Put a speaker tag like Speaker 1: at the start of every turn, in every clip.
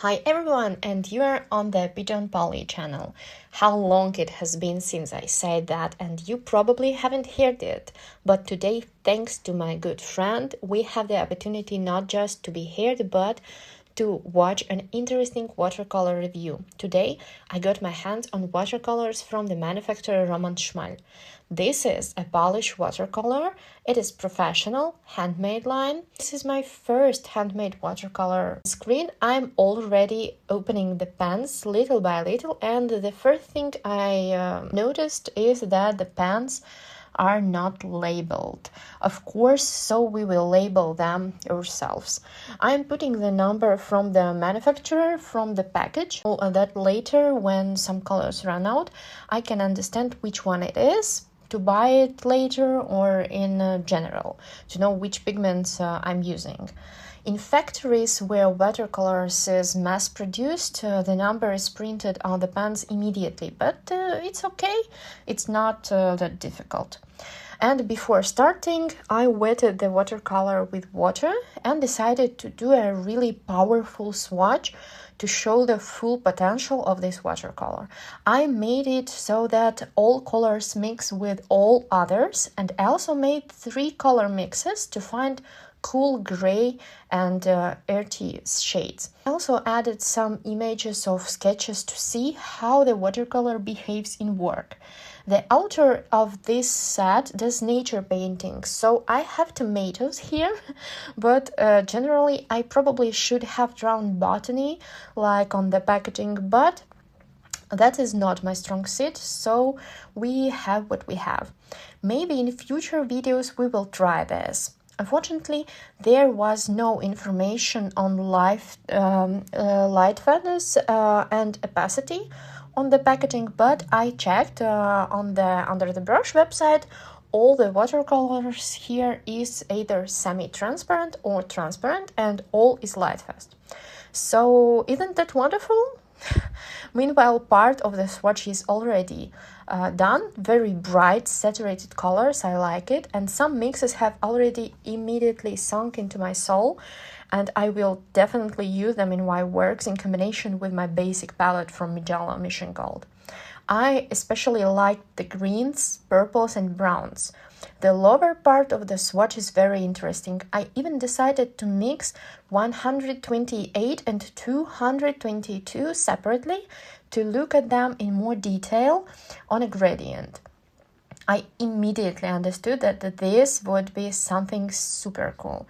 Speaker 1: Hi everyone, and you are on the Pigeon Polly channel. How long it has been since I said that, and you probably haven't heard it. But today, thanks to my good friend, we have the opportunity not just to be heard, but to watch an interesting watercolor review. Today, I got my hands on watercolors from the manufacturer Szmal. This is a Polish watercolor. It is professional, handmade line. This is my first handmade watercolor screen. I'm already opening the pens little by little, and the first thing I noticed is that the pens are not labeled. Of course, so we will label them ourselves. I'm putting the number from the manufacturer from the package so that later when some colors run out, I can understand which one it is to buy it later or in general, to know which pigments I'm using. In factories where watercolors is mass-produced, the number is printed on the pens immediately, but it's okay, it's not that difficult. And before starting, I wetted the watercolor with water and decided to do a really powerful swatch to show the full potential of this watercolor. I made it so that all colors mix with all others, and also made 3 color mixes to find cool gray and earthy shades. I also added some images of sketches to see how the watercolor behaves in work. The author of this set does nature paintings, so I have tomatoes here, but generally I probably should have drawn botany like on the packaging, but that is not my strong suit, so we have what we have. Maybe in future videos we will try this. Unfortunately, there was no information on lightfastness and opacity on the packaging, but I checked under the brush website. All the watercolors here is either semi-transparent or transparent, and all is lightfast. So isn't that wonderful? Meanwhile, part of the swatch is already done. Very bright, saturated colors, I like it. And some mixes have already immediately sunk into my soul. And I will definitely use them in my works in combination with my basic palette from Magellan Mission Gold. I especially like the greens, purples and browns. The lower part of the swatch is very interesting. I even decided to mix 128 and 222 separately to look at them in more detail on a gradient. I immediately understood that this would be something super cool.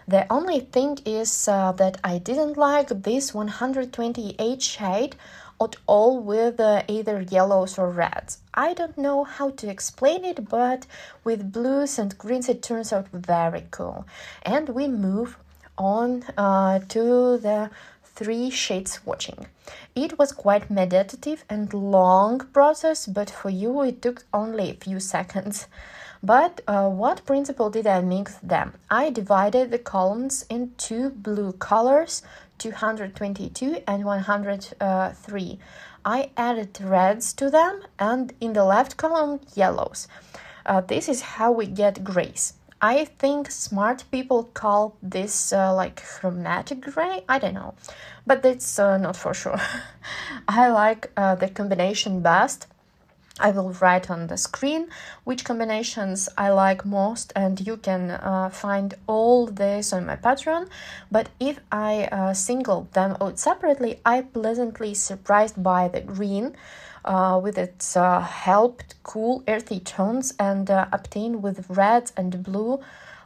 Speaker 1: The only thing is that I didn't like this 128 shade at all with either yellows or reds. I don't know how to explain it, but with blues and greens it turns out very cool. And we move on to the 3 shades swatching. It was quite meditative and long process, but for you it took only a few seconds. But what principle did I mix them? I divided the columns in 2 blue colors, 222 and 103. I added reds to them, and in the left column, yellows. This is how we get grays. I think smart people call this like chromatic gray, I don't know, but that's not for sure. I like the combination best. I will write on the screen which combinations I like most, and you can find all this on my Patreon. But if I single them out separately, I'm pleasantly surprised by the green with its helped cool earthy tones, and obtained with red and blue.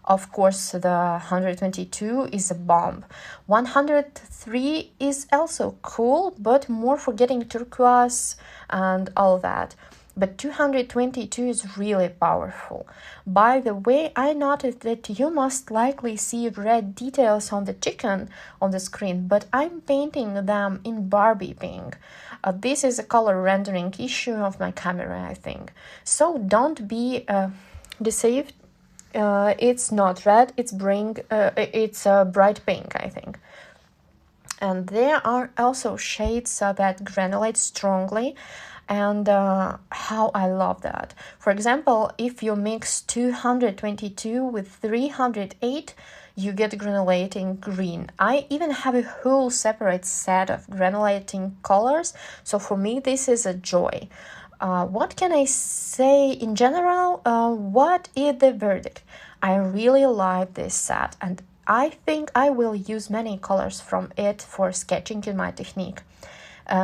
Speaker 1: Of course, the 122 is a bomb. 103 is also cool, but more for getting turquoise and all that. But 222 is really powerful. By the way, I noticed that you must likely see red details on the chicken on the screen, but I'm painting them in Barbie pink. This is a color rendering issue of my camera, I think. So don't be deceived. It's not red, it's bright pink, I think. And there are also shades that granulate strongly. and how I love that. For example, if you mix 222 with 308, you get granulating green. I even have a whole separate set of granulating colors, so for me this is a joy. What can I say in general? What is the verdict? I really like this set, and I think I will use many colors from it for sketching in my technique.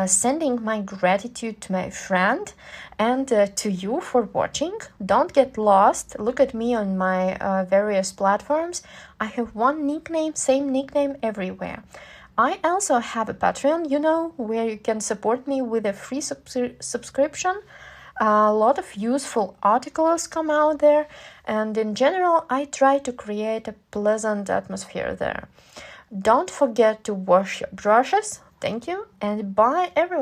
Speaker 1: Sending my gratitude to my friend and to you for watching. Don't get lost. Look at me on my various platforms. I have one nickname, same nickname everywhere. I also have a Patreon, where you can support me with a free subscription. A lot of useful articles come out there, and in general, I try to create a pleasant atmosphere there. Don't forget to wash your brushes. Thank you, and bye everyone.